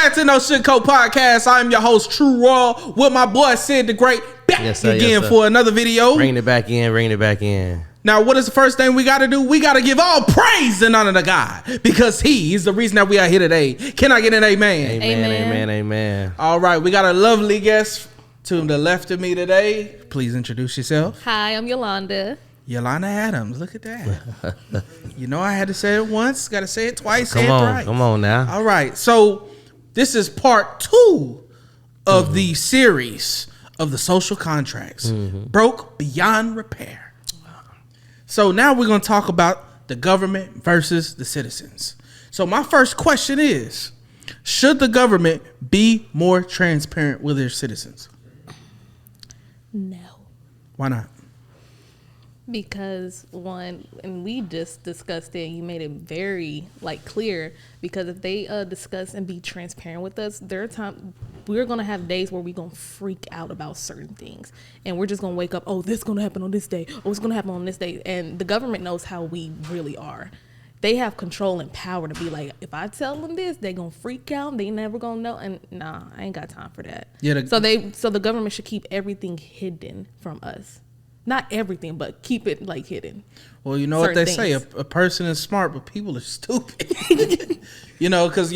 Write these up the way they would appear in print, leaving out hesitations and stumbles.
back to No Shitco Podcast. I'm your host, True Raw, with my boy Sid the Great, back again for another video. Bringing it back in. Now, what is the first thing we got to do? We got to give all praise and honor to God, because He is the reason that we are here today. Can I get an amen? Amen. All right, we got a lovely guest to the left of me today. Please introduce yourself. Hi, I'm Yolanda. Yolanda Adams, look at that. You know I had to say it once, got to say it twice. Come on now. All right, so this is part 2 of the series of the social contracts, broke beyond repair. So now we're going to talk about the government versus the citizens. So my first question is, should the government be more transparent with their citizens? No. Why not? Because one, and we just discussed it, and you made it very clear, because if they discuss and be transparent with us, we're going to have days where we're going to freak out about certain things, and we're just going to wake up, oh, this is going to happen on this day, oh, it's going to happen on this day, and the government knows how we really are. They have control and power to be like, if I tell them this, they're going to freak out, they never going to know, and nah, I ain't got time for that. Yeah. So the government should keep everything hidden from us. Not everything, but keep it hidden. Well, you know what they say, a person is smart, but people are stupid. Because,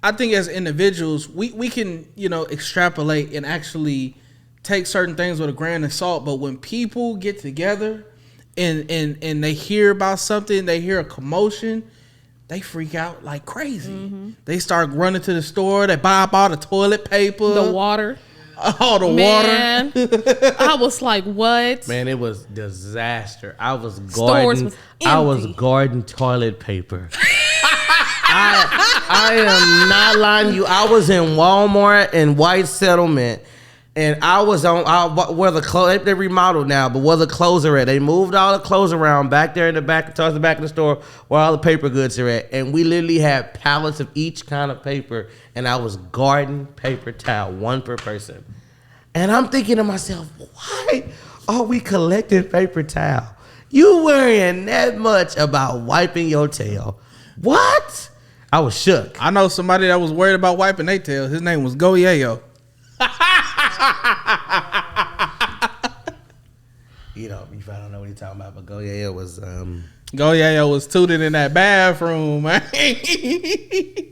I think as individuals, we can, extrapolate and actually take certain things with a grain of salt. But when people get together and they hear about something, they hear a commotion, they freak out like crazy. Mm-hmm. They start running to the store. They buy up all the toilet paper. The water. All the water. I was like, what? Man, it was disaster. I was guarding toilet paper. I am not lying to you. I was in Walmart in White Settlement, and I was on where the clothes, they remodeled now, but where the clothes are at. They moved all the clothes around back there in the back, towards the back of the store where all the paper goods are at. And we literally had pallets of each kind of paper, and I was guarding paper towel, one per person. And I'm thinking to myself, why are we collecting paper towel? You worrying that much about wiping your tail. What? I was shook. I know somebody that was worried about wiping their tail. His name was Goyeo. If I don't know what you're talking about, but Goyeo was tooting in that bathroom, man.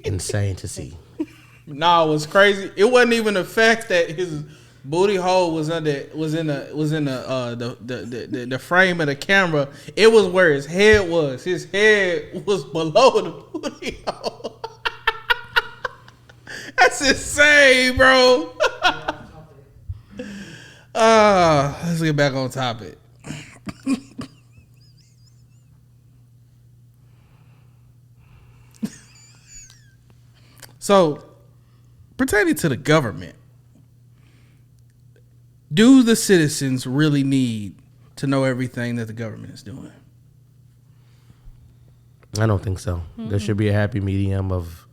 Insane to see. No, it was crazy. It wasn't even the fact that his booty hole was in the frame of the camera. It was where his head was. His head was below the booty hole. That's insane, bro. Let's get back on topic. So, pertaining to the government, do the citizens really need to know everything that the government is doing? I don't think so. Mm-hmm. There should be a happy medium of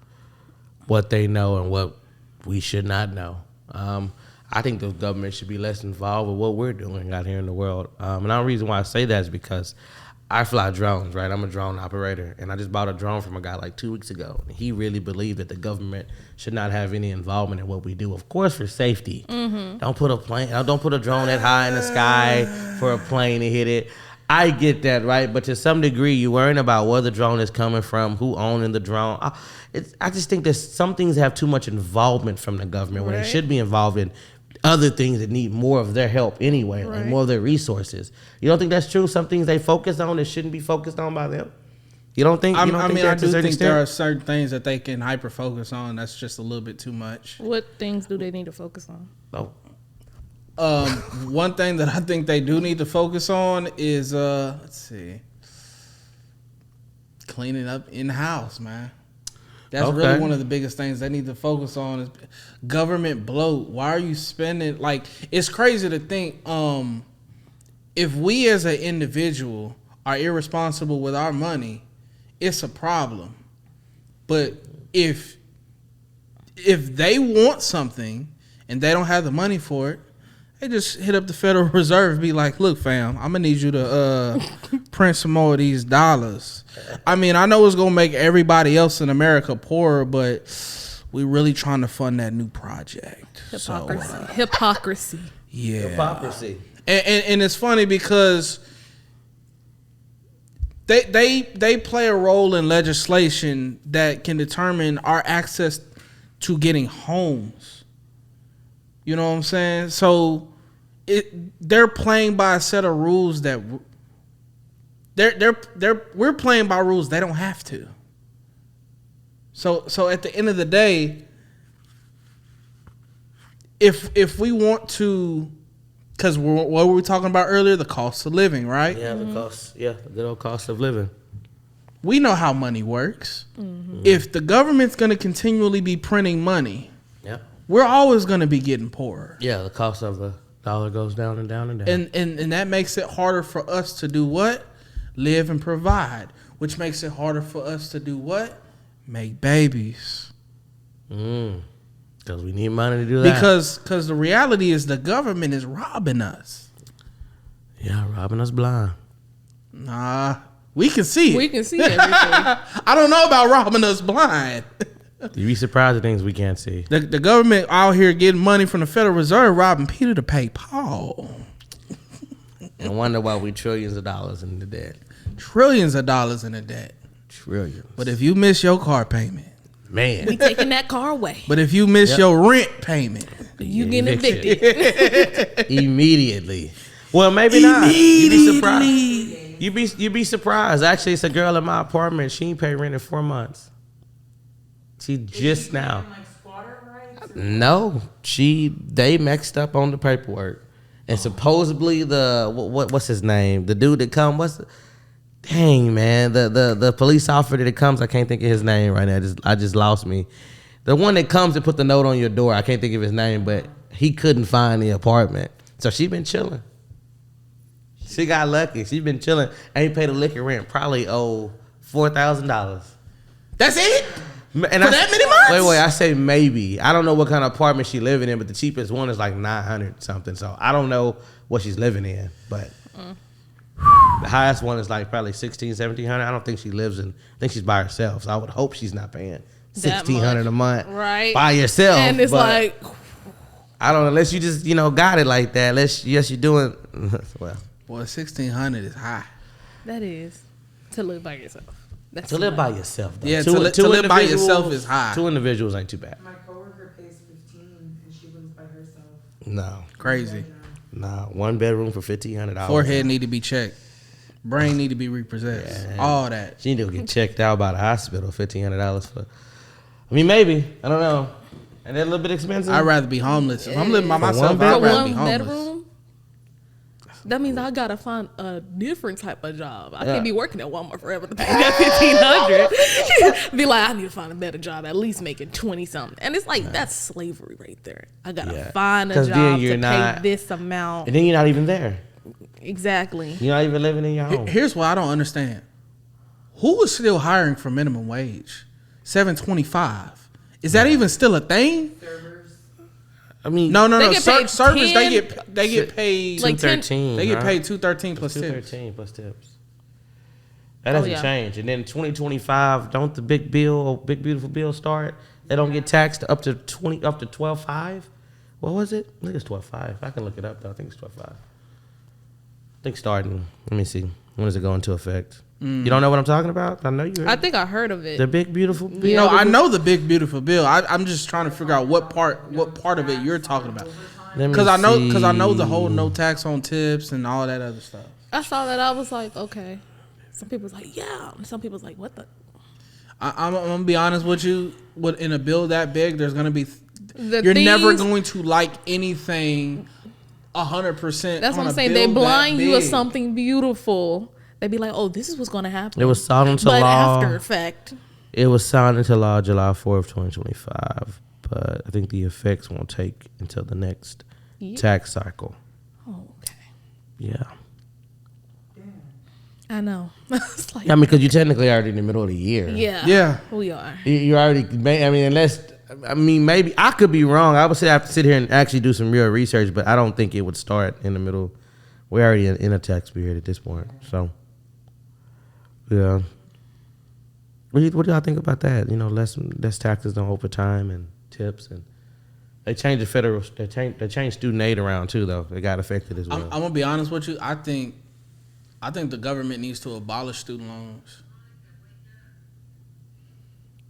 what they know and what we should not know. I think the government should be less involved with what we're doing out here in the world. And the reason why I say that is because I fly drones, right? I'm a drone operator, and I just bought a drone from a guy 2 weeks ago. He really believed that the government should not have any involvement in what we do. Of course, for safety. Mm-hmm. Don't put a drone that high in the sky for a plane to hit it. I get that, right? But to some degree, you're worrying about where the drone is coming from, who owning the drone. I just think that some things have too much involvement from the government when they should be involved in other things that need more of their help anyway, like more of their resources. You don't think that's true? Some things they focus on that shouldn't be focused on by them? You don't think? I do think there are certain things that they can hyper focus on. That's just a little bit too much. What things do they need to focus on? One thing that I think they do need to focus on is cleaning up in the house, man. That's really one of the biggest things they need to focus on is government bloat. Why are you spending it's crazy to think if we as an individual are irresponsible with our money, it's a problem. But if they want something and they don't have the money for it, They just hit up the Federal Reserve, be like, "Look, fam, I'm gonna need you to print some more of these dollars." I mean, I know it's gonna make everybody else in America poorer, but we really trying to fund that new project. Hypocrisy. So, Hypocrisy. yeah, Hypocrisy. and it's funny because they play a role in legislation that can determine our access to getting homes. You know what I'm saying? So they're playing by a set of rules that we're playing by rules they don't have to. So at the end of the day, if we want to, because what were we talking about earlier? The cost of living, right? Yeah, the cost. Yeah, the good old cost of living. We know how money works. If the government's going to continually be printing money, Yeah. we're always going to be getting poorer. Yeah, the cost of the dollar goes down and down and down. And that makes it harder for us to do what? Live and provide. Which makes it harder for us to do what? Make babies. Because we need money to do that. Because the reality is the government is robbing us. Yeah, robbing us blind. Nah, we can see it. We can see everything. I don't know about robbing us blind. You'd be surprised at things we can't see. The government out here getting money from the Federal Reserve, robbing Peter to pay Paul. And wonder why we trillions of dollars in the debt. Trillions of dollars in the debt. Trillions. But if you miss your car payment, Man. We taking that car away. but if you miss your rent payment, You getting eviction. evicted. Immediately. Well, maybe not. You'd be surprised. You'd be surprised. Actually, it's a girl in my apartment. She ain't paid rent in 4 months. She just now. No, they mixed up on the paperwork, and supposedly what's his name? The dude that come. Dang, man, the police officer that comes. I can't think of his name right now. I just lost me. The one that comes and put the note on your door. I can't think of his name, but he couldn't find the apartment, so she been chilling. She got lucky. She been chilling. Ain't paid a liquor rent. Probably owe $4,000. that's it? And For that many months? Wait. I say maybe. I don't know what kind of apartment she living in, but the cheapest one is like $900 something. So I don't know what she's living in, but the highest one is like probably $1,600, $1,700. I don't think she lives in. I think she's by herself. So I would hope she's not paying $1,600 a month Right. by yourself. And it's but like, I don't know, unless you just got it like that. Unless you're doing well. Boy, 1,600 is high. that is to live by yourself. That's To live by yourself, though. Yeah, to live by yourself is high. 2 individuals ain't too bad. My coworker pays $15 and she lives by herself. No, Crazy. nah. 1 bedroom for $1,500. Forehead need to be checked. Brain need to be repossessed. Yeah. All that. She need to get checked out by the hospital. $1,500 for. I mean, maybe. I don't know. And that a little bit expensive. I'd rather be homeless. If I'm living by For myself, one I'd for rather be one homeless. bedroom. That means I gotta find a different type of job. I Yeah. can't be working at Walmart forever to pay that $1,500. Be like, I need to find a better job, at least making 20 something. And it's like that's slavery right there. I gotta Yeah. find a 'Cause then job you're to not- pay this amount. And then you're not even there. Exactly. You're not even living in your home. Here's what I don't understand. Who is still hiring for minimum wage? $7.25. Is that even still a thing? I mean, No. They get paid Service 10 they get paid like 10 $213. they get right? paid $213 plus tips. $213 plus tips. That doesn't yeah. change. And then 2025, don't the big beautiful bill start? They don't get taxed up to 12.5. What was it? I think it's 12.5. I can look it up though. I think it's 12.5. I think starting. Let me see. When does it go into effect? You don't know what I'm talking about? I know you. I think I heard of it. The big beautiful bill. You know, I know the big beautiful bill. I'm just trying to figure out what part of it you're talking about. Because I know the whole no tax on tips and all that other stuff. I saw that. I was like, okay. Some people was like, yeah. And some people was like, what the? I'm gonna be honest with you. In a bill that big, there's gonna be. The You're never things- going to like anything 100%. That's what on I'm a saying. bill They that blind you with big. something beautiful. They be like, oh, this is what's going to happen. It was signed into but law. after effect. It was signed into law July 4th, 2025. But I think the effects won't take until the next Yeah. tax cycle. Oh, okay. Yeah. I know. It's like, I mean, because you're technically already in the middle of the year. yeah. Yeah. We are. You already, I mean, unless I mean, maybe I could be wrong. I would say I have to sit here and actually do some real research, but I don't think it would start in the middle. We're already in a tax period at this point, so yeah. What do y'all think about that? You know, less taxes on overtime and tips, and they changed the federal. They changed student aid around too, though. It got affected as well. I'm gonna be honest with you. I think the government needs to abolish student loans.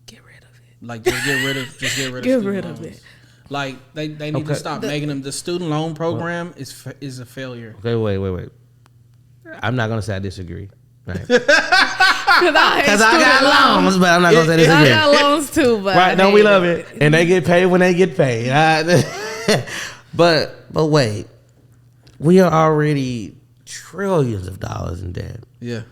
Get rid of it. Like just get rid of student loans. Like they need to stop making them. The student loan program is a failure. Okay, wait. I'm not gonna say I disagree. Right. Because I got loans, but I'm not gonna say disagree. I got loans too, but right? No, we love it, and they get paid when they get paid. But wait, we are already trillions of dollars in debt. Yeah.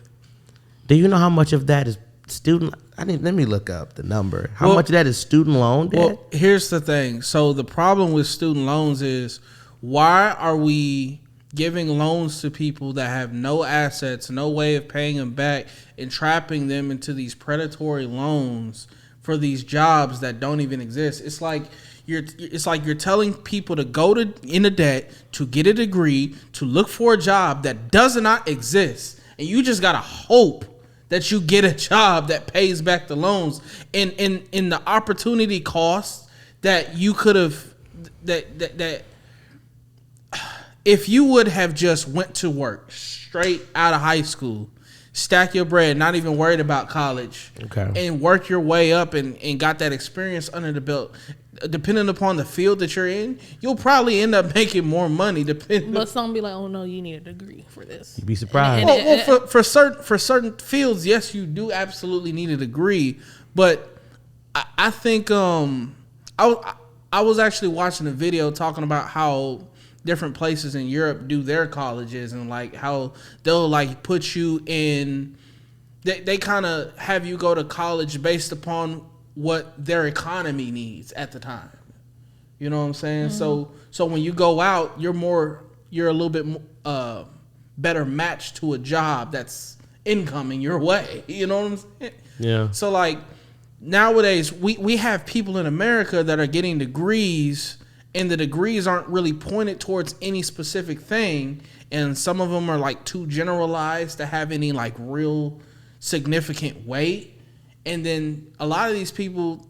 Do you know how much of that is student? Let me look up the number. How much of that is student loan debt? Well, here's the thing. So the problem with student loans is, why are we giving loans to people that have no assets, no way of paying them back, and trapping them into these predatory loans for these jobs that don't even exist? It's like you're telling people to go into debt to get a degree, to look for a job that does not exist, and you just gotta hope that you get a job that pays back the loans. And in the opportunity cost that you could have, that if you would have just went to work straight out of high school, stack your bread, not even worried about college, and work your way up and got that experience under the belt, depending upon the field that you're in, you'll probably end up making more money. But some be like, "Oh no, you need a degree for this." You'd be surprised. Well, for certain fields, yes, you do absolutely need a degree. But I think I was actually watching a video talking about how different places in Europe do their colleges, and like how they'll like put you in. They kind of have you go to college based upon what their economy needs at the time. You know what I'm saying? Mm-hmm. So when you go out, you're a little bit better matched to a job that's incoming your way. You know what I'm saying? Yeah. So like nowadays we have people in America that are getting degrees, and the degrees aren't really pointed towards any specific thing, and some of them are like too generalized to have any like real significant weight. And then a lot of these people,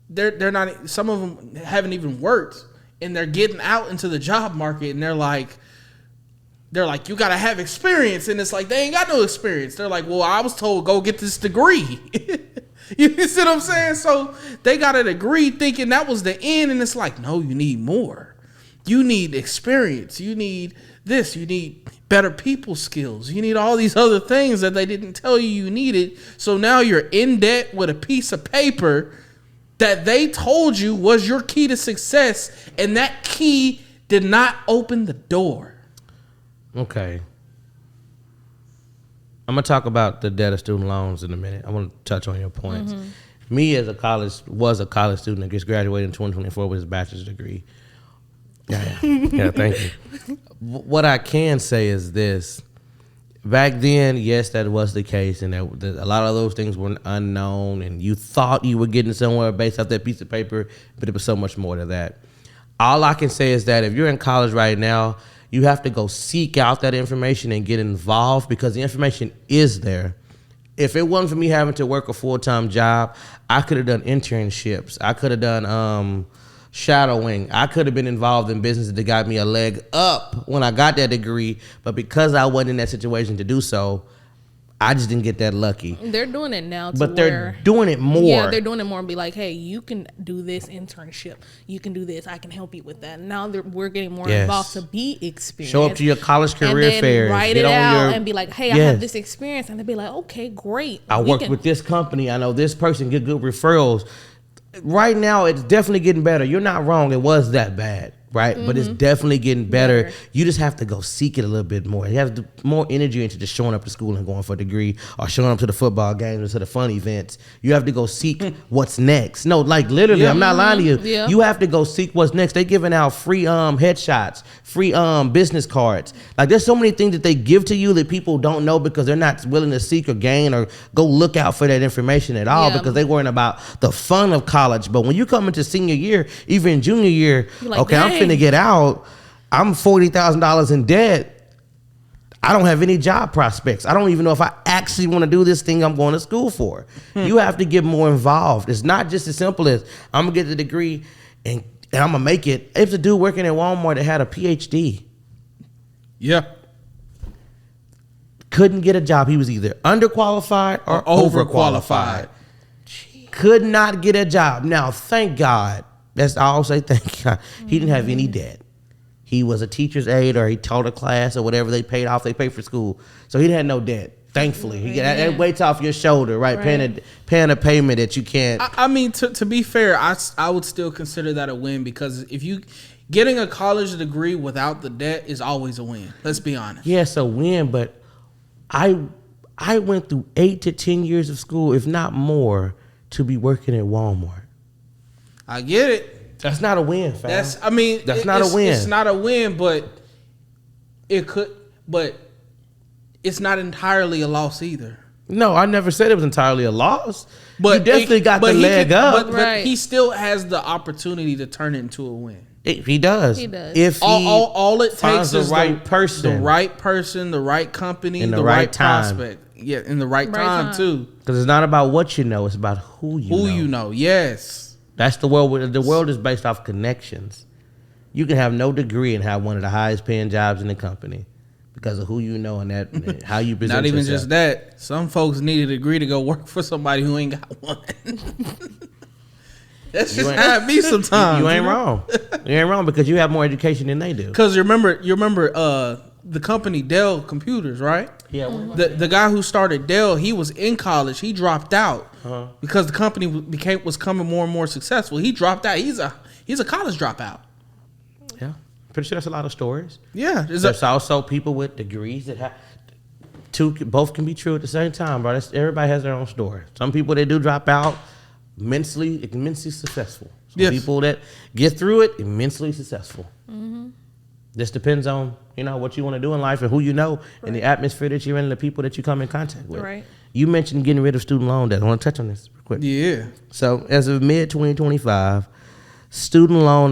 they're not. Some of them haven't even worked, and they're getting out into the job market, and they're like, you gotta have experience, and it's like they ain't got no experience. They're like, well, I was told go get this degree. You see what I'm saying? So they got a degree thinking that was the end, and it's like, no, you need more. You need experience. You need this. You need better people skills. You need all these other things that they didn't tell you needed. So now you're in debt with a piece of paper that they told you was your key to success, and that key did not open the door. Okay. I'm going to talk about the debt of student loans in a minute. I want to touch on your points. Mm-hmm. Me as a college student that just graduated in 2024 with his bachelor's degree. Yeah, thank you. What I can say is this. Back then, yes, that was the case, and a lot of those things were unknown, and you thought you were getting somewhere based off that piece of paper, but it was so much more to that. All I can say is that if you're in college right now, you have to go seek out that information and get involved, because the information is there. If it wasn't for me having to work a full-time job, I could have done internships. I could have done shadowing. I could have been involved in business that got me a leg up when I got that degree, but because I wasn't in that situation to do so, I just didn't get that lucky. They're doing it now, but they're doing it more. Yeah, they're doing it more and be like, hey, you can do this internship. You can do this. I can help you with that. Now we're getting more involved to be experienced. Show up to your college career fairs. Write it out and be like, hey, I have this experience. And they'll be like, okay, great. I worked with this company. I know this person, get good referrals. Right now, it's definitely getting better. You're not wrong. It was that bad. right? But it's definitely getting better. You just have to go seek it a little bit more. You have more energy into just showing up to school and going for a degree, or showing up to the football games or to the fun events. You have to go seek what's next. No, like literally, I'm not lying to you. Yeah. You have to go seek what's next. They giving out free headshots, free business cards. Like there's so many things that they give to you that people don't know because they're not willing to seek or gain or go look out for that information at all because they worrying about the fun of college. But when you come into senior year, even junior year, like, okay, I'm finna get out. I'm $40,000 in debt. I don't have any job prospects. I don't even know if I actually want to do this thing I'm going to school for. You have to get more involved. It's not just as simple as I'm gonna get the degree and I'm gonna make it. It's a dude working at Walmart that had a PhD. Yeah. Couldn't get a job. He was either underqualified or overqualified. Could not get a job. Now, thank God. I'll say thank God. He didn't have any debt. He was a teacher's aide or he taught a class or whatever they paid off. They paid for school. So he had no debt. Thankfully. That weights off your shoulder, right? Paying a payment that you can't. I mean, to be fair, I would still consider that a win because if you getting a college degree without the debt is always a win. Let's be honest. Yes, a win, but I went through 8 to 10 years of school, if not more, to be working at Walmart. I get it. That's not a win, fam. That's not a win. It's not a win, but it's not entirely a loss either. No, I never said it was entirely a loss. But you definitely got the leg up. But he still has the opportunity to turn it into a win. He does. He does. If all it takes is the right person, the right company, in the right prospect. Yeah, in the right time too. Because it's not about what you know; it's about who you know. Who you know? Yes. That's the world. The world is based off connections. You can have no degree and have one of the highest paying jobs in the company because of who you know and that how you present. Not even yourself. just that. Some folks need a degree to go work for somebody who ain't got one. That's just how it be sometimes. You ain't wrong. You ain't wrong because you have more education than they do. Because you remember the company Dell Computers, right? Yeah. The guy who started Dell, he was in college. He dropped out because the company was coming more and more successful. He dropped out. He's a college dropout. Yeah. Pretty sure that's a lot of stories. Yeah. There's also people with degrees that have both can be true at the same time, bro. Everybody has their own story. Some people that do drop out, immensely successful. Some people that get through it, immensely successful. Mm-hmm. This depends on what you want to do in life and who you know and the atmosphere that you're in and the people that you come in contact with. Right. You mentioned getting rid of student loan debt. I want to touch on this real quick. Yeah. So as of mid-2025, student loan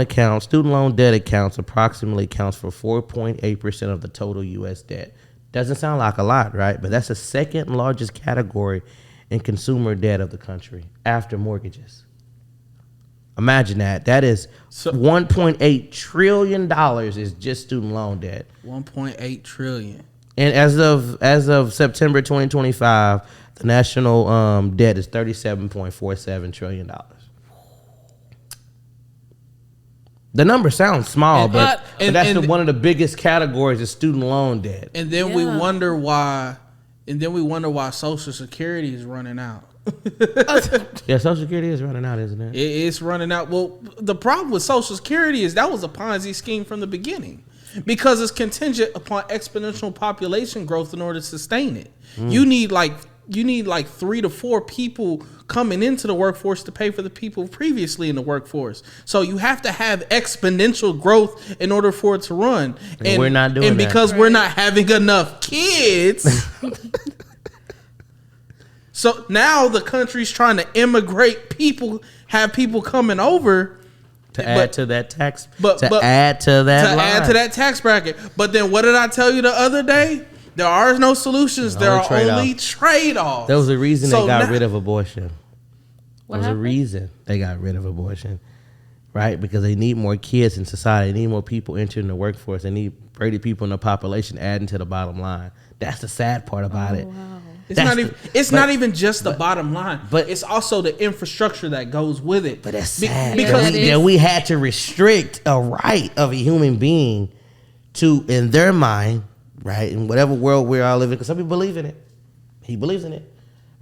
debt accounts approximately accounts for 4.8% of the total U.S. debt. Doesn't sound like a lot, right? But that's the second largest category in consumer debt of the country after mortgages. Imagine that. That is $1.8 trillion is just student loan debt. 1.8 trillion. And as of September 2025, the national debt is $37.47 trillion. The number sounds small, but that's one of the biggest categories is student loan debt. And then we wonder why. Social Security is running out. Yeah, Social Security is running out, isn't it? It's running out. Well, the problem with Social Security is that was a Ponzi scheme from the beginning because it's contingent upon exponential population growth in order to sustain it. You need like 3 to 4 people coming into the workforce to pay for the people previously in the workforce. So you have to have exponential growth in order for it to run. And we're not doing that. And because we're not having enough kids. So now the country's trying to immigrate people, have people coming over to add to that tax. Add to that tax bracket. But then what did I tell you the other day? There are no solutions. There are only trade-offs. There was a reason they got rid of abortion. What There's a reason they got rid of abortion, right? Because they need more kids in society. They need more people entering the workforce. They need 30 people in the population adding to the bottom line. That's the sad part about it. Wow. It's not even just the bottom line, but it's also the infrastructure that goes with it. But that's sad because we had to restrict a right of a human being to, in their mind, right, in whatever world we're all living, because some people believe in it. He believes in it.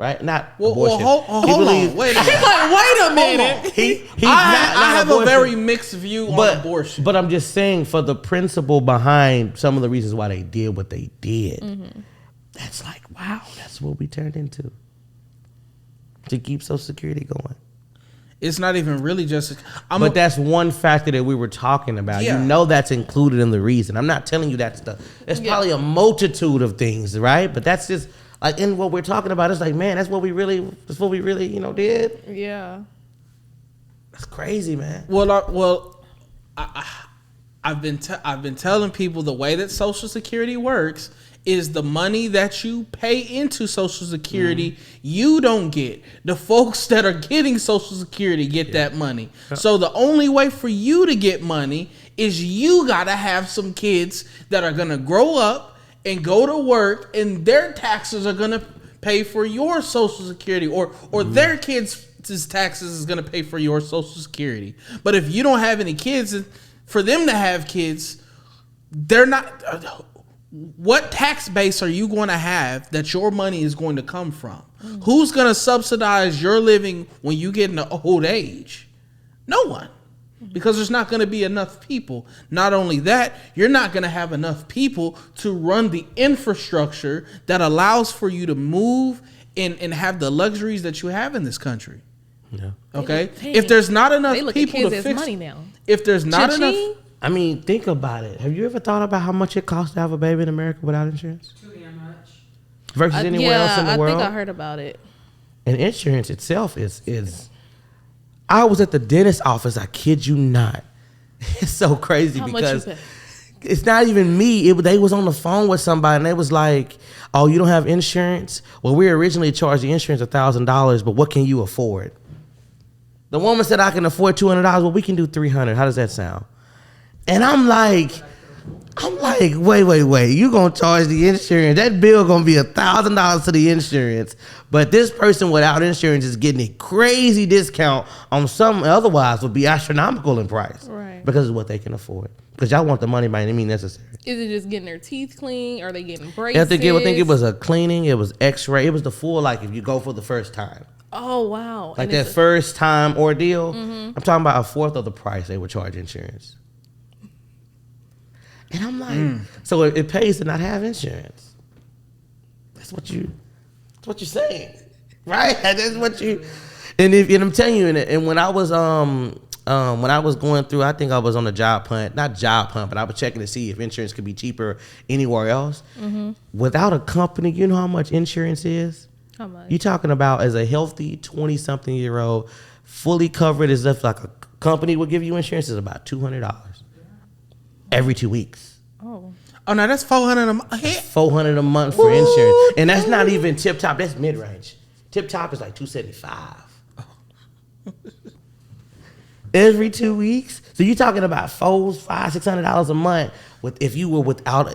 right? Not Well, abortion. hold on. Wait a minute. Wait a minute. I have a very mixed view on abortion. But I'm just saying, for the principle behind some of the reasons why they did what they did, that's like, wow, that's what we turned into to keep Social Security going. It's not even really just. But that's one factor that we were talking about. Yeah. You know that's included in the reason. I'm not telling you that's there's probably a multitude of things, right? But that's just like in what we're talking about. It's like, man, that's what we really, did. Yeah. That's crazy, man. I've been telling people the way that Social Security works is the money that you pay into Social Security, you don't get. The folks that are getting Social Security get that money. So the only way for you to get money is you gotta have some kids that are gonna grow up and go to work, and their taxes are gonna pay for your Social Security, or their kids' taxes is gonna pay for your Social Security. But if you don't have any kids, for them to have kids, they're not. What tax base are you going to have that your money is going to come from? Who's going to subsidize your living when you get into old age? No one. Because there's not going to be enough people. Not only that, you're not going to have enough people to run the infrastructure that allows for you to move and have the luxuries that you have in this country. Yeah. Okay? If there's not enough people to fix money now. If there's not enough, I mean, think about it. Have you ever thought about how much it costs to have a baby in America without insurance? Too damn much. Versus anywhere else in the world? I think I heard about it. And insurance itself is. I was at the dentist office. I kid you not. It's so crazy because it's not even me. They was on the phone with somebody and they was like, "Oh, you don't have insurance? Well, we originally charged the insurance $1,000, but what can you afford?" The woman said, "I can afford $200. Well, we can do $300. How does that sound?" And I'm like, wait. You gonna charge the insurance? That bill gonna be $1,000 to the insurance, but this person without insurance is getting a crazy discount on something otherwise would be astronomical in price, right? Because of what they can afford. Because y'all want the money by any means necessary. Is it just getting their teeth clean? Are they getting braces? I think it was a cleaning. It was X-ray. It was the full, like if you go for the first time. Oh wow! Like that first time ordeal. I'm talking about a fourth of the price they would charge insurance. And I'm like, so it pays to not have insurance. That's what you're saying, right? That's what you. And I'm telling you, and when I was going through, I think I was on a job hunt, not job hunt, but I was checking to see if insurance could be cheaper anywhere else. Without a company, you know how much insurance is? How much? You talking about as a healthy 20-something-year-old, fully covered as if like a company would give you insurance is about $200 every 2 weeks. Oh no, that's $400 a month. $400 a month for insurance, and that's not even tip top. That's mid range. Tip top is like $275 every 2 weeks. So you're talking about $500-$600 a month if you were without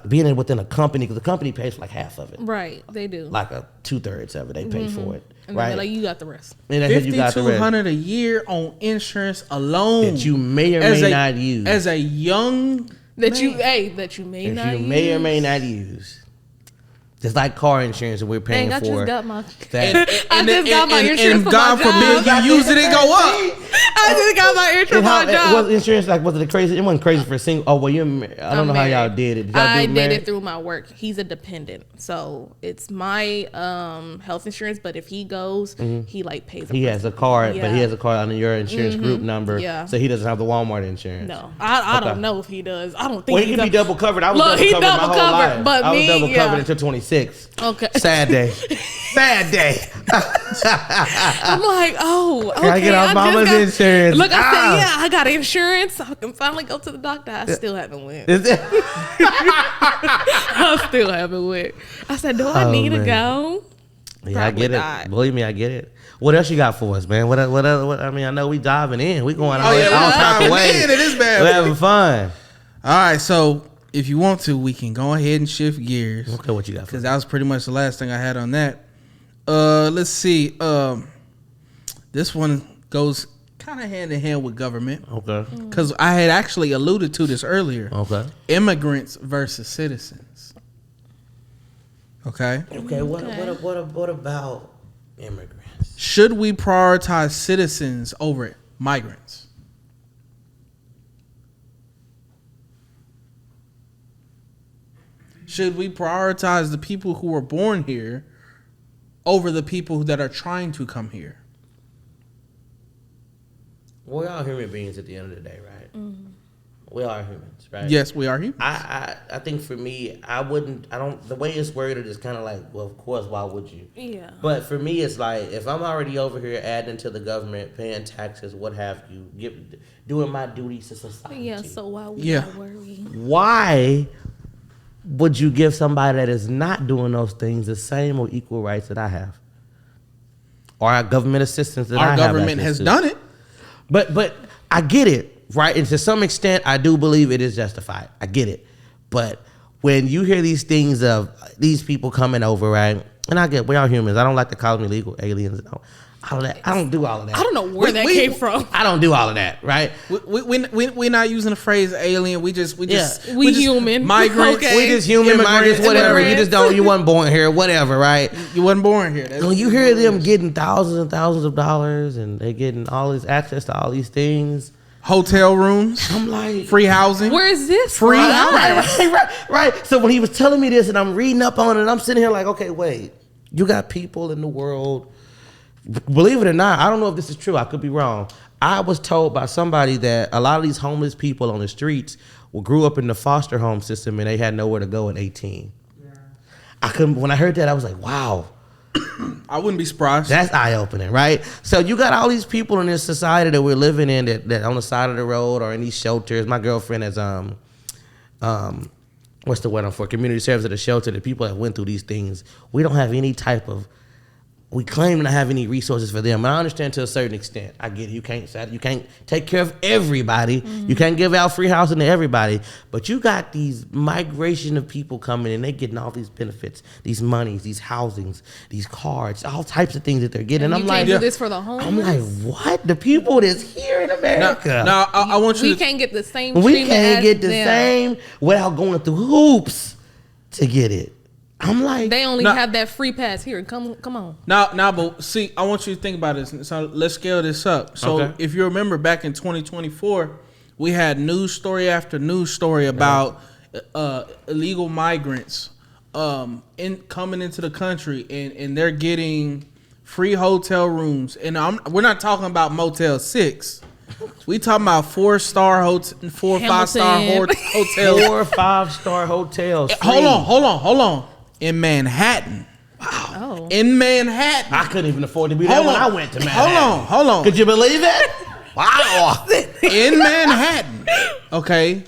being within a company, because the company pays for like half of it. Right, they do. Like 2/3 of it, they pay for it. And right, then like you got the rest. And $5,200 a year on insurance alone that you may or may not use as a young that you may or may not use. Just like car insurance that we're paying for. I just got my insurance for God forbid you use it and go up. I just got my insurance for my job. Was insurance like, was it crazy? It wasn't crazy for a single. Oh well, I don't know how y'all did it. I did it through my work. He's a dependent, so it's my health insurance. But if he goes, he like pays. He has a card, but he has a card under your insurance group number. Yeah. So he doesn't have the Walmart insurance. No, I don't know if he does. I don't think. Well, he can be double covered. I was double covered my whole life. But I was double covered until 26. Okay. Sad day. Sad day. I'm like, oh, okay. Gotta get off mama's insurance. Look, I said, yeah, I got insurance. I can finally go to the doctor. I still haven't went. I still haven't went. I said, do I need to go? Yeah, I get it. Believe me, I get it. What else you got for us, man? What I mean, I know we diving in. We going all type of ways. It is bad. We're having fun. All right, so if you want to, we can go ahead and shift gears. Okay, what you got? Because that was pretty much the last thing I had on that. Let's see. This one goes kind of hand in hand with government. Okay. Because I had actually alluded to this earlier. Okay. Immigrants versus citizens. Okay. Okay. What about Immigrants. Should we prioritize citizens over migrants? Should we prioritize the people who were born here over the people that are trying to come here? We're all human beings at the end of the day, right? Mm-hmm. We are humans, right? Yes, we are humans. I think for me, the way it's worded is kind of like, well, of course, why would you? Yeah. But for me, it's like, if I'm already over here adding to the government, paying taxes, what have you, doing my duties to society. Yeah, so why would I worry? Why would you give somebody that is not doing those things the same or equal rights that I have? Or our government assistance that I have? Our government has done it. But I get it, right? And to some extent, I do believe it is justified. I get it. But when you hear these things of these people coming over, right? And I get, we are humans. I don't like to call them illegal aliens. All of that. I don't do all of that. I don't know where that came from. I don't do all of that, right? We're not using the phrase alien. We human. Migrants. Okay. We just human, migrants, whatever. You wasn't born here, whatever, right? You wasn't born here. When you hear them getting thousands and thousands of dollars and they getting all this access to all these things. Hotel rooms. I'm like, free housing. Where is this free? Right. So when he was telling me this and I'm reading up on it, and I'm sitting here like, okay, wait. You got people in the world. Believe it or not, I don't know if this is true. I could be wrong. I was told by somebody that a lot of these homeless people on the streets grew up in the foster home system and they had nowhere to go at 18. Yeah. When I heard that, I was like, wow. I wouldn't be surprised. That's eye-opening, right? So you got all these people in this society that we're living in that on the side of the road or in these shelters. My girlfriend is what's the word for? Community service at a shelter. The people that went through these things, we don't have any type of. We claim not have any resources for them. And I understand to a certain extent. I get it. You can't take care of everybody. Mm-hmm. You can't give out free housing to everybody. But you got these migration of people coming and they getting all these benefits, these monies, these housings, these cards, all types of things that they're getting. And I'm like, do this for the homeless? I'm like, what? The people that's here in America. Now I want you. We can't get the same. We can't get the same without going through hoops to get it. I'm like, they only have that free pass here. Come on. Now, but see, I want you to think about this. So let's scale this up. So if you remember back in 2024, we had news story after news story about illegal migrants coming into the country and they're getting free hotel rooms. And we're not talking about Motel 6. We talking about 4-star hotel, 4 or 5-star hotels. 4 or 5-star hotels. Hold on. In Manhattan. Wow. Oh. In Manhattan. I couldn't even afford to be there when I went to Manhattan. Hold on. Could you believe it? Wow. In Manhattan. Okay.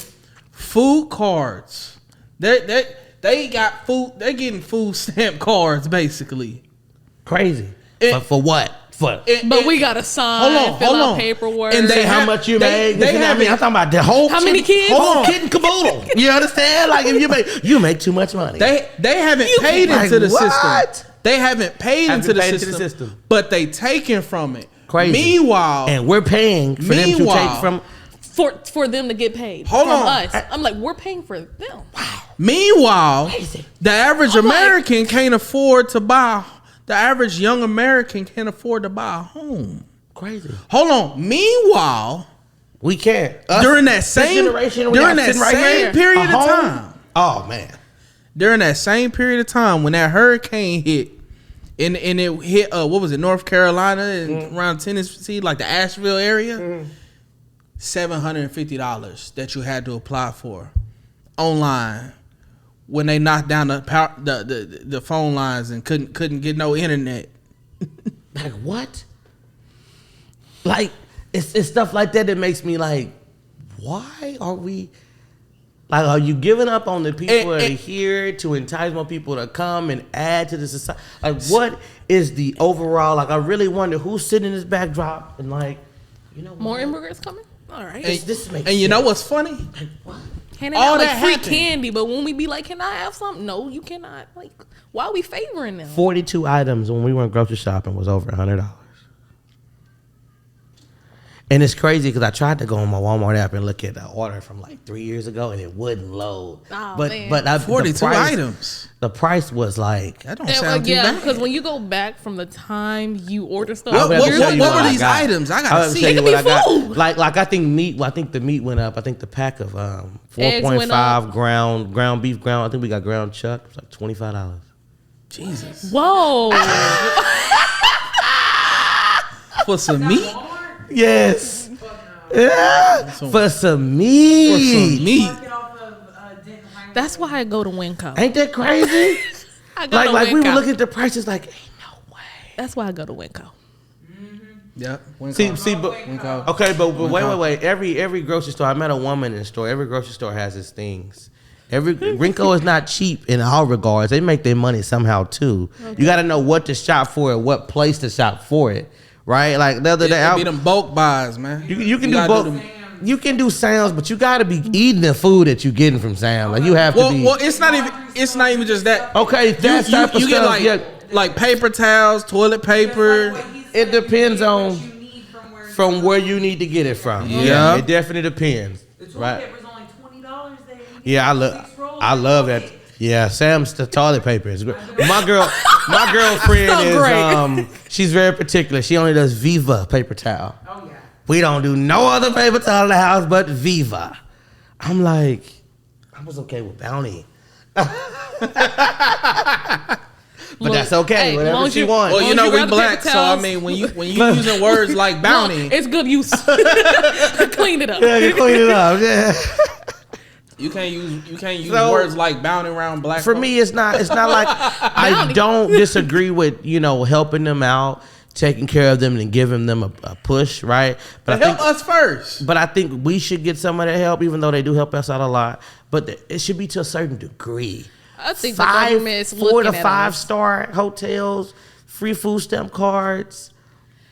Food cards. They got food. They're getting food stamp cards basically. Crazy. But for what? But we got to sign, fill out paperwork. And how much you make. I'm talking about the whole. How many kids? Whole kid and caboodle. You understand? Like if you make too much money. They haven't paid into the system. They haven't paid into the system. But they taking from it. Crazy. Meanwhile, and we're paying for them to take from. For them to get paid. Hold from on. us. I'm like, we're paying for them. Wow. Meanwhile, the average American can't afford to buy. The average young American can't afford to buy a home. Crazy. Hold on. Meanwhile, we can't. During that same period of time. Oh man. During that same period of time when that hurricane hit, and it hit what was it, North Carolina and around Tennessee, like the Asheville area, $750 that you had to apply for online. When they knocked down the phone lines and couldn't get no internet. Like what? Like it's stuff like that that makes me like, why are we? Like, are you giving up on the people that are here to entice more people to come and add to the society? Like, what is the overall? Like, I really wonder who's sitting in this backdrop and like, you know, more immigrants coming. All right, this makes sense. You know what's funny? Like what? Handing out like free candy, but when we be like, can I have something? No, you cannot. Like, why are we favoring them? 42 items when we went grocery shopping was over $100. And it's crazy because I tried to go on my Walmart app and look at the order from like 3 years ago, and it wouldn't load. Oh, but man. but 42 items. The price was like That don't sound too yeah, bad. because when you go back from the time you order stuff, What would have to show you what what were I these got. items? I I gotta would see. tell you It what could I be got. food. Like I think meat. Well, I think the meat went up. I think the pack of Eggs went 4.5 ground beef ground. I think we got ground chuck. It was like $25. Jesus. whoa, For some meat? Yes. Yeah. For some meat. For some meat. Mark it off of Denton Highway. that's why I go to Winco. Ain't that crazy? I go to like we were Winco. looking at the prices like, ain't no way. That's why I go to Winco. Yeah. See, but Winco. okay, but wait. Every grocery store. I met a woman in the store. Every grocery store has its things. Rinco is not cheap in all regards. They make their money somehow too. You got to know what to shop for and what place to shop for it, right? Like the other day, It be them bulk buys, man. you can do gotta both. them- You can do Sam's, but you got to be eating the food that you're getting from Sam's. Like you have to be. Well, it's not even just that. Okay, that type of You get stuff. like paper towls, toilet paper. It depends on from where you need to get it from. Yeah. It definitely depends. The toilet Right. paper's only $20 there. Yeah, I love that. Yeah, Sam's the toilet paper is great. My girlfriend So great. is she's very particular. She only does Viva paper towel. Oh yeah. We don't do no other paper towel in the house but Viva. I'm like, I was okay with Bounty. But that's okay. Hey, Whatever long she you- wants. Well, you Long know as you we got the black, paper so I towels. mean when you using words like bounty, It's good use. Clean it up. Yeah, you clean it up. Yeah. you can't use So- words like bounty around black. For folk. me, it's not like I Bounty. don't disagree with helping them out, taking care of them, and giving them a push, right? But help us first. But I think we should get some of that help, even though they do help us out a lot. But it should be to a certain degree. I think the government's 4 to looking at 5 us. star hotels, free food stamp cards.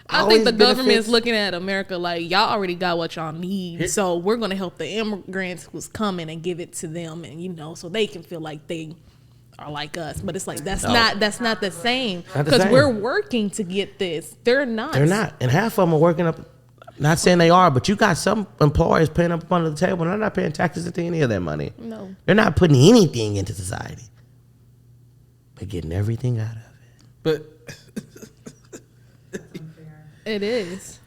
I always think the government's benefits. looking at America like y'all already got what y'all need, so we're gonna help the immigrants who's coming and give it to them, and so they can feel like they are like us. But it's like that's not the same Not the because same. we're working to get this. They're not. They're not, and half of them are working up. Not saying they are, but you got some employers paying up under the table, and they're not paying taxes into any of that money. No. They're not putting anything into society. They're getting everything out of it. But It is.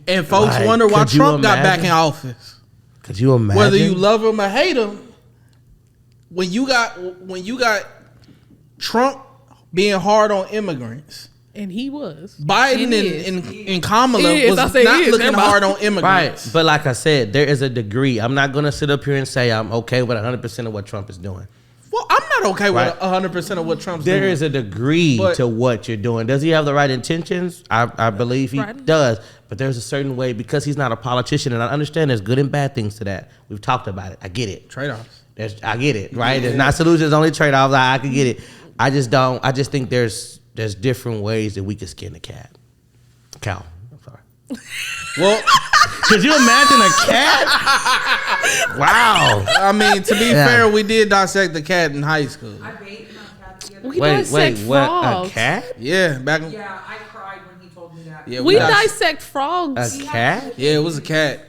and folks Like, wonder why could you Trump got back imagine? in office. Could you imagine? Whether you love him or hate him, when you got Trump being hard on immigrants, And he was. Biden It is. and Kamala It is. was I say not it is. looking Never mind. hard on Right, immigrants. but like I said, there is a degree. I'm not gonna sit up here and say I'm okay with 100% of what Trump is doing. Well, I'm not okay Right. with 100% of what Trump's There doing. is a degree But- to what you're doing. Does he have the right intentions? I believe he Right. does. But there's a certain way because he's not a politician, and I understand there's good and bad things to that. We've talked about it. I get it. Trade-offs. I get it. Right? There's not solutions, only trade-offs. I can get it. I just don't. I just think there's different ways that we can skin a cat. Cow. I'm sorry. Well, Could you imagine a cat? Wow. I mean, to be Yeah. fair, we did dissect the cat in high school. I bathed my cat the other We day. dissect what? A frogs. cat? Yeah, back in, Yeah, I cried when he told me that. yeah, We dis- dissect frogs. A cat? Yeah, it was a cat.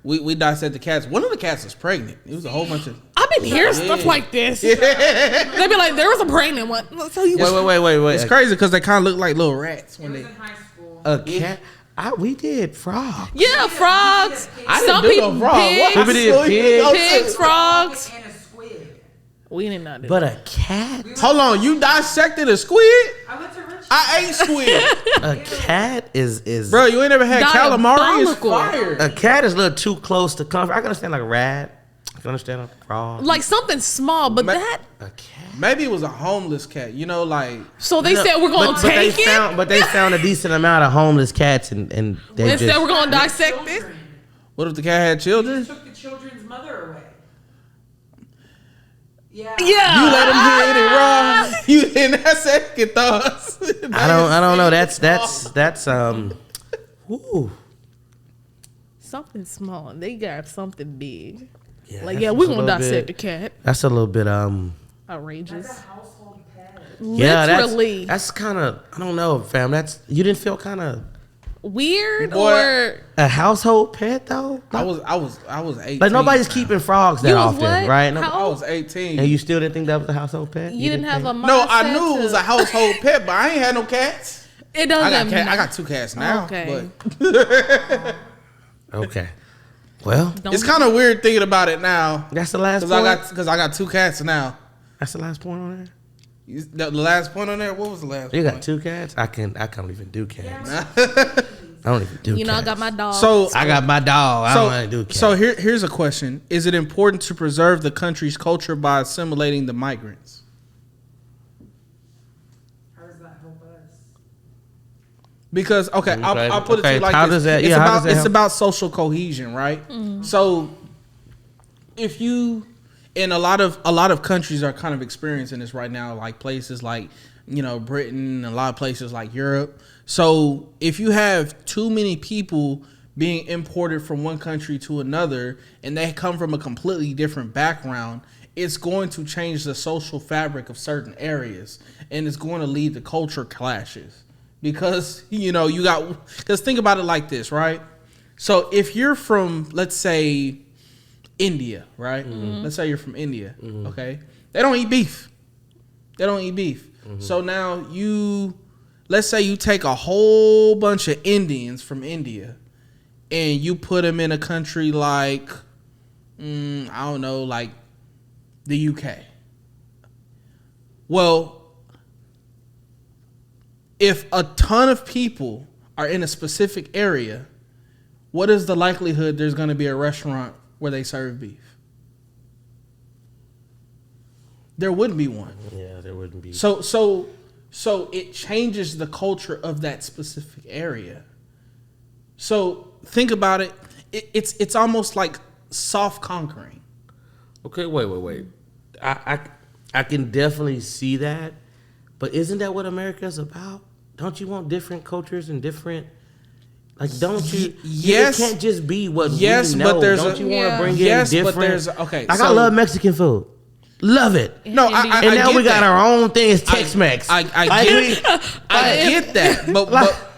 We dissect the cats. One of the cats was pregnant. It was a whole bunch of. I've been hearing stuff like this. They be like, there was a pregnant one. So you Wait. It's crazy because they kind of look like little rats It when was they. in high school. A cat? We did frog. Yeah, frogs. I Some didn't do people, no frog. What? pigs, We did pigs, frogs. And a squid. We did not do But that. a cat? Hold on, you dissected a squid? I went to Richmond. I ate squid, A cat is bro. You ain't never had calamari? It's Diabolical. fire. a cat is a little too close to comfort. I can understand like a rat. I can understand a frog. Like something small, but Ma- that. A cat. Maybe it was a homeless cat. You know, like So they No, said we're gonna but take they it. found a decent amount of homeless cats and they Instead, just we're gonna dissect it. Children. what if the cat had They children? took the children's mother away. Yeah. Yeah. You let him hit it raw. You didn't have second thoughts. I don't know. That's ooh. Something small. And they got something big. Yeah, Like, that's yeah, just we're a gonna little dissect the bit- cat. That's a little bit Outrageous. That's a household pet. yeah, Literally. that's kind of I don't know, fam. You didn't feel kind of weird Boy, or A household pet though? I was 18. Like nobody's now. keeping frogs that You was often, what? right? How I was 18. And you still didn't think that was a household pet? you didn't have a mindset? No, I knew it was a household pet, but I ain't had no cats. It doesn't. I got 2 cats now. Okay. But Okay. Well, Don't- it's kind of weird thinking about it now. that's the last Because point. I got 2 cats now. That's the last point on there. The last point on there. What was the last? You got point? 2 cats? I can't even do cats. I don't even do You know, I cats. got my dog. So I got my dog. I don't want to do cats. So here's a question: is it important to preserve the country's culture by assimilating the migrants? How does that help us? Because I'll put it to Okay, you like how this: does that- it's yeah, how about does that it's help? about social cohesion, right? So if you and a lot of countries are kind of experiencing this right now, like places like Britain, and a lot of places like Europe. So if you have too many people being imported from one country to another and they come from a completely different background, it's going to change the social fabric of certain areas and it's going to lead to culture clashes because because think about it like this, right? So if you're from, let's say, India, right? Let's say you're from India, okay? They don't eat beef. So now let's say you take a whole bunch of Indians from India and you put them in a country like, I don't know, like the UK. Well, if a ton of people are in a specific area, what is the likelihood there's going to be a restaurant where they serve beef? There wouldn't be one. yeah, there wouldn't be. So it changes the culture of that specific area. So think about it. It's almost like soft conquering. Okay, wait. I can definitely see that, but isn't that what America's about? Don't you want different cultures and different? Like, don't you? Yes. It can't just be what Yes, we know. but there's don't you want Yeah. to bring Yes, in but different? there's okay. Like, I so- love Mexican food. Love it. No, I And now get we got that. our own thing. It's Tex-Mex. I get that,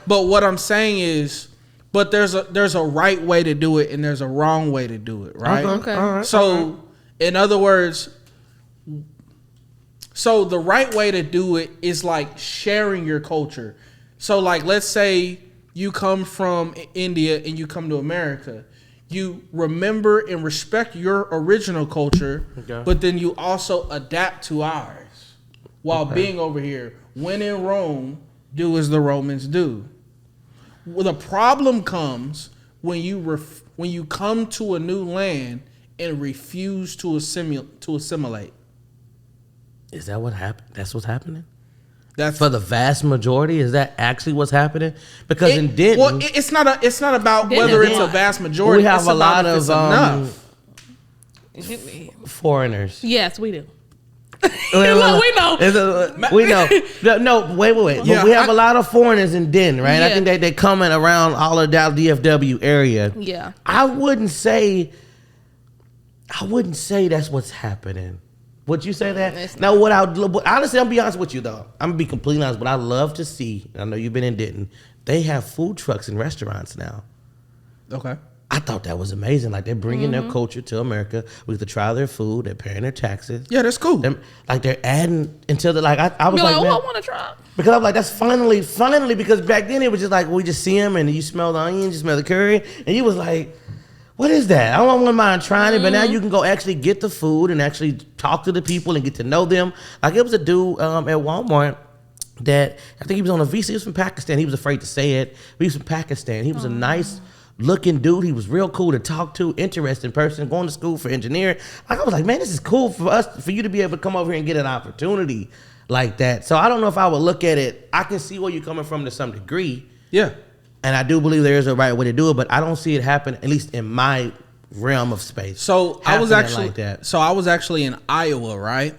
but what I'm saying is, but there's a right way to do it and there's a wrong way to do it, right? Okay. All right. So, in other words, so the right way to do it is like sharing your culture. So, like, let's say you come from India and you come to America. You remember and respect your original culture, Okay. but then you also adapt to ours while being over here. When in Rome, do as the Romans do. Well, the problem comes when you come to a new land and refuse to assimilate. Is that what happened? That's what's happening That's for the vast majority. Is that actually what's happening? Because in Denton, well, it's not about Denton whether is it's a not. vast majority. we have it's a about lot if it's of enough. foreigners. Yes, we do. Look, we know. We know. No, wait. Yeah, but we have I- a lot of foreigners in Denton, right? I Yeah. think they coming around all of that DFW area. Yeah. I wouldn't say that's what's happening. Would you say that? It's Now, honestly, I'm be honest with you though. I'm gonna be completely honest. What I love to see, I know you've been in Denton. They have food trucks and restaurants now. Okay. I thought that was amazing. Like they're bringing their culture to America. We get to try their food. They're paying their taxes. Yeah, that's cool. They're adding until I was Be like, like, oh, man, I want to try. because I'm like, that's finally, because back then it was just like, we just see them and you smell the onions, you smell the curry. And you was like, what is that? I don't mind trying it, but now you can go actually get the food and actually talk to the people and get to know them. Like it was a dude at Walmart that, I think he was on a visa. He was from Pakistan. He was afraid to say it, but he was from Pakistan. He was a nice looking dude. He was real cool to talk to, interesting person, going to school for engineering. Like, I was like, man, this is cool for you to be able to come over here and get an opportunity like that. So I don't know if I would look at it. I can see where you're coming from to some degree. Yeah. And I do believe there is a right way to do it, but I don't see it happen, at least in my realm of space. So I was happening like that. actually in Iowa, right?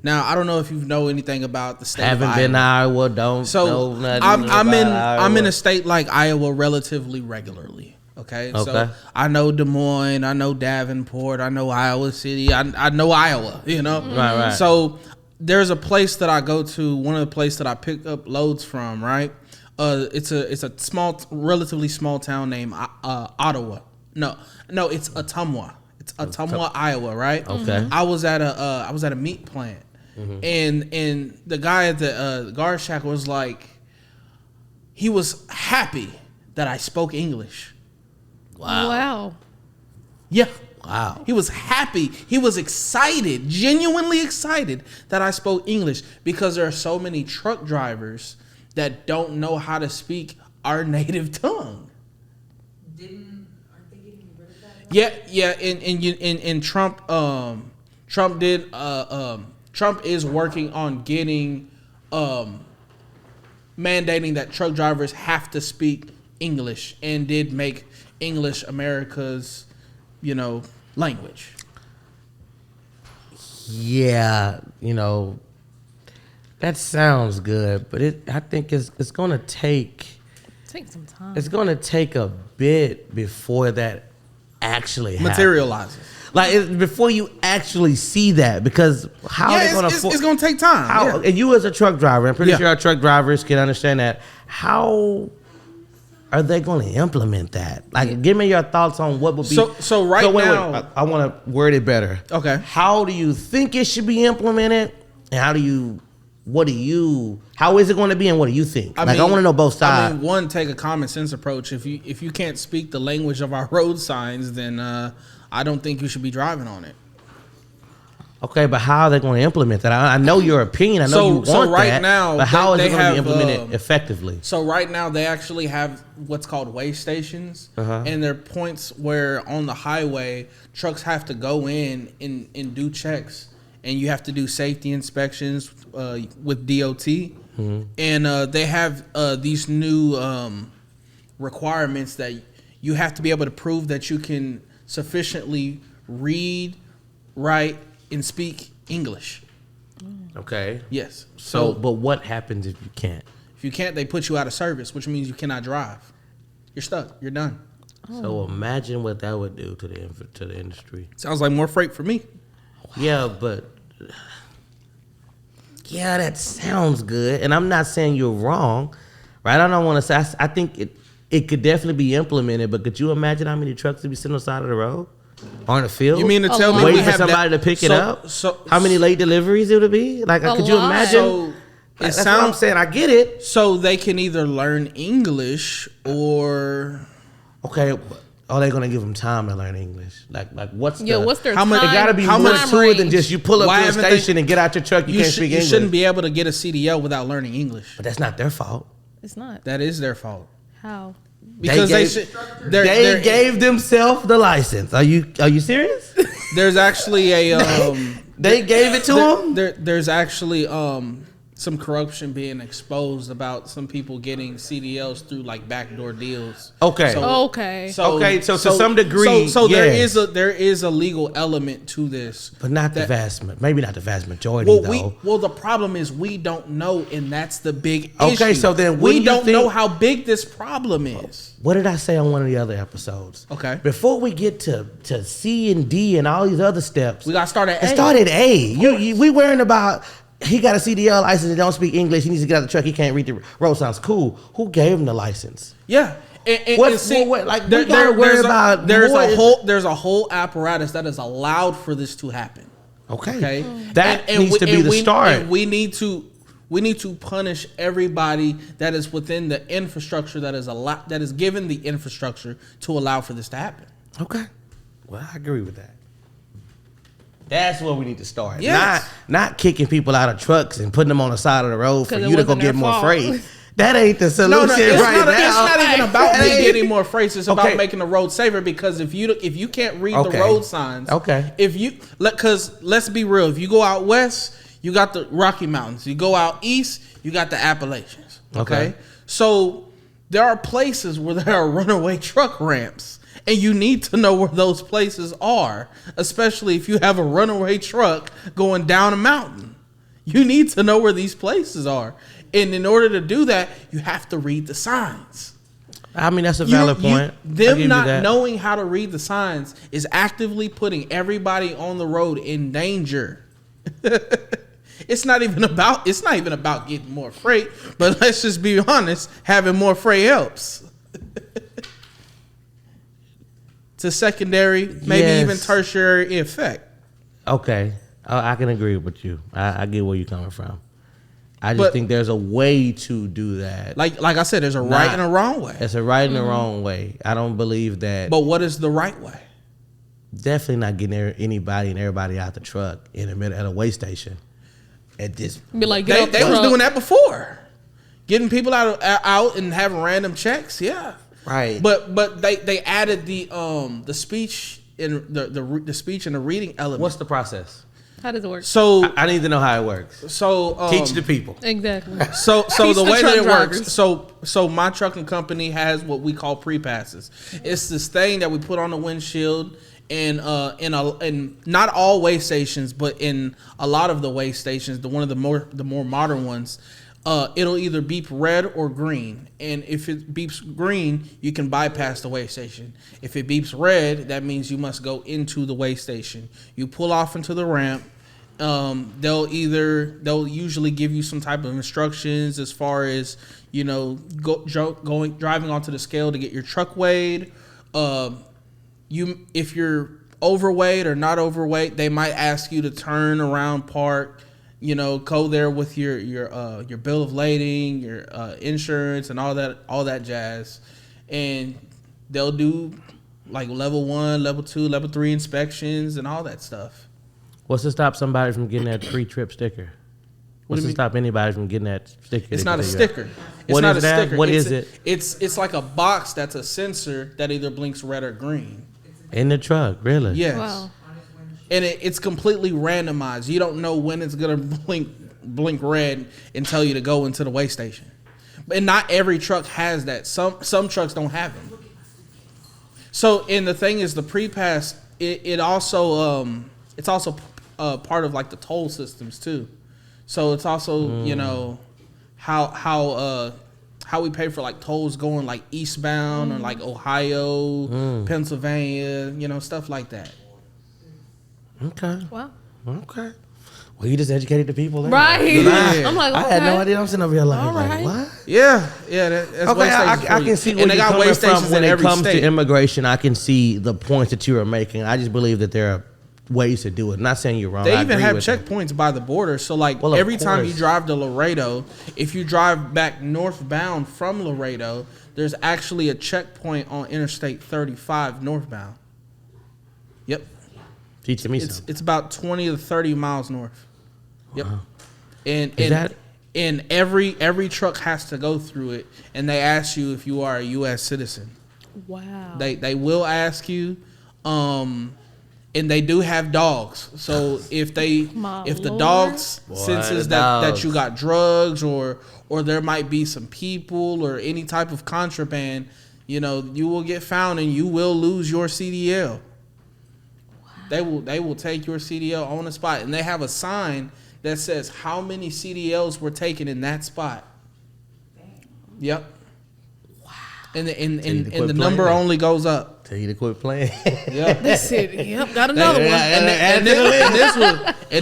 Now I don't know if you know anything about the state. Haven't of been to Iowa. Iowa, don't So know nothing I'm in about I'm in Iowa. a state like Iowa relatively regularly. Okay. So Okay. I know Des Moines, I know Davenport, I know Iowa City, I know Iowa. You know. Right. So there's a place that I go to. One of the places that I pick up loads from, right? It's a small, relatively small town named Ottawa. No, it's Ottumwa. It's Ottumwa, Iowa, right? Okay. I was at a meat plant, and the guy at the guard shack was like, he was happy that I spoke English. Wow. Yeah. Wow. He was happy. He was excited, genuinely excited that I spoke English, because there are so many truck drivers that don't know how to speak our native tongue. Aren't they getting rid of that? Yeah. And Trump Trump is working on getting mandating that truck drivers have to speak English, and did make English America's, language. Yeah, that sounds good, but I think it's going to take some time. It's going to take a bit before that actually Materializes. Before you actually see that, because how are they going to? It's going to take time. And you as a truck driver, I'm pretty Yeah. sure our truck drivers can understand that. How are they going to implement that? Give me your thoughts on what would be. So right now, I want to word it better. Okay. How do you think it should be implemented, and how is it going to be, and what do you think? I want to know both sides. One, take a common sense approach. If you can't speak the language of our road signs, then I don't think you should be driving on it. Okay, but how are they going to implement that? I know your opinion. I know you want right that. Now, but how is it going to be have, implemented effectively? So right now, they actually have what's called way stations, and there are points where on the highway, trucks have to go in and do checks, and you have to do safety inspections with DOT, and they have these new requirements that you have to be able to prove that you can sufficiently read, write, and speak English. Okay. Yes. So, but what happens if you can't? If you can't, they put you out of service, which means you cannot drive. You're stuck. You're done. So imagine what that would do to the industry. Sounds like more freight for me. Yeah, but that sounds good. And I'm not saying you're wrong, right? I don't want to say. I think it could definitely be implemented. But could you imagine how many trucks would be sitting on the side of the road? On the field? You mean to tell me waiting we for have somebody to pick it up? How many late deliveries it would be? Could you imagine? So That's what I'm saying. I get it. So they can either learn English or okay. Are they gonna give them time to learn English? What's what's their how time? much? It gotta be how more much to it than just you pull up Why to a haven't station they- and get out your truck. You can't speak English. You shouldn't be able to get a CDL without learning English. But that's not their fault. It's not. That is their fault. How? Because they gave themselves the license. Are you serious? There's actually a They gave it to them. There's actually some corruption being exposed about some people getting CDLs through backdoor deals. Okay. Okay. So to some degree, yes. there is a legal element to this, but not the maybe not the vast majority though. The problem is we don't know, and that's the big issue. Okay, so then we don't know how big this problem is. What did I say on one of the other episodes? Okay. Before we get to C and D and all these other steps, We got to start at A. Start at A. We worrying about he got a CDL license and don't speak English. He needs to get out of the truck. He can't read the road signs. Cool. Who gave him the license? Yeah. There's a whole apparatus that is allowed for this to happen. Okay. That needs to be the start. And we need to punish everybody that is within the infrastructure that is given the infrastructure to allow for this to happen. Okay. Well, I agree with that. That's where we need to start. Yes. Not kicking people out of trucks and putting them on the side of the road for you to go get more freight. That ain't the solution It's right now. It's not even about me getting more freight. It's about making the road safer, because if you can't read the road signs, because let's be real, if you go out west, you got the Rocky Mountains. You go out east, you got the Appalachians. Okay. So there are places where there are runaway truck ramps. And you need to know where those places are, especially if you have a runaway truck going down a mountain. You need to know where these places are. And in order to do that, you have to read the signs. I mean, that's a valid point. Them not knowing how to read the signs is actively putting everybody on the road in danger. it's not even about getting more freight. But let's just be honest, having more freight helps. To secondary, maybe even tertiary effect. Okay, I can agree with you. I get where you're coming from. I just think there's a way to do that. Like I said, there's a right and a wrong way. It's a right and a wrong way. I don't believe that. But what is the right way? Definitely not getting anybody and everybody out the truck in the middle at a way station. At this, Be like, they was doing that before, getting people out and having random checks. Yeah, right. But they added the speech and the speech and the reading element. What's the process? How does it work? So I need to know how it works. So teach the people. Exactly. So the way that it drivers. works. So my trucking company has what we call pre-passes. It's this thing that we put on the windshield. In not all way stations, but in a lot of the way stations, the more modern ones, it'll either beep red or green. And if it beeps green, you can bypass the way station. If it beeps red, that means you must go into the way station. You pull off into the ramp. They'll usually give you some type of instructions as far as, you know, driving onto the scale to get your truck weighed. If you're overweight or not overweight, they might ask you to turn around, park, you know, go there with your bill of lading, your insurance, and all that jazz, and they'll do like level 1, level 2, level 3 inspections and all that stuff. What's to stop somebody from getting that pre-trip sticker? What's to stop anybody from getting that sticker? It's not a sticker. It's not a sticker. What is it? It's like a box that's a sensor that either blinks red or green. In the truck, really? Yes. Wow. And it's completely randomized. You don't know when it's gonna blink red and tell you to go into the way station. And not every truck has that. Some trucks don't have it. So, and the thing is, the pre-pass, it's also part of like the toll systems too. So it's also you know how we pay for like tolls going like eastbound or like Ohio, Pennsylvania, you know, stuff like that. Okay. Wow. Okay. Well, you just educated the people there. Right. Yeah. I'm like, okay. I had no idea. I'm sitting over here like, All right. what? Yeah. That's Okay, I can see and where they you're got way coming stations from when in it every comes state. to immigration. I can see the points that you are making. I just believe that there are ways to do it. I'm not saying you're wrong. They I even agree have with checkpoints by the border. So like Well, of every time you course. drive to Laredo, if you drive back northbound from Laredo, there's actually a checkpoint on Interstate 35 northbound. Yep. Teaching me something. It's about 20 to 30 miles north. Yep. Wow. And every truck has to go through it, and they ask you if you are a U.S. citizen. Wow. They will ask you, and they do have dogs. So if the Lord. dogs Boy, senses the that dogs. you got drugs or there might be some people or any type of contraband, you know, you will get found and you will lose your CDL. They will take your CDL on the spot, and they have a sign that says how many CDLs were taken in that spot. Yep. Wow. And the number only goes up. Tell you to quit playing. Yep. This it. Yep. Got another one. And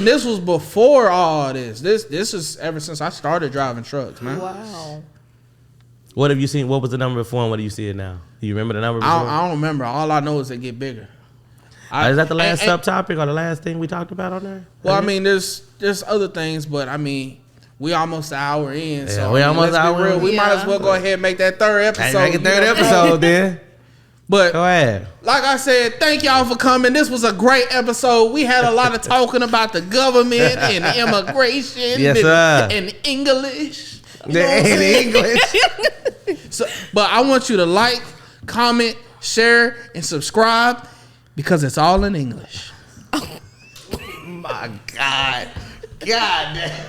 this was before all this. This is ever since I started driving trucks, man. Wow. What have you seen? What was the number before and what do you see it now? Do you remember the number before? I don't remember. All I know is they get bigger. Is that the last subtopic or the last thing we talked about on there? Well, I mean, there's other things, but I mean, we almost an hour in. Yeah, So we I mean, almost let's an be hour real. in. We might Yeah. as well go ahead and make that third episode. Make a third you know? episode then. But Go ahead. like I said, thank y'all for coming. This was a great episode. We had a lot of talking about the government and immigration Yes, sir. and English. You know The what I'm saying? English. So, but I want you to like, comment, share, and subscribe because it's all in English. My God. God damn.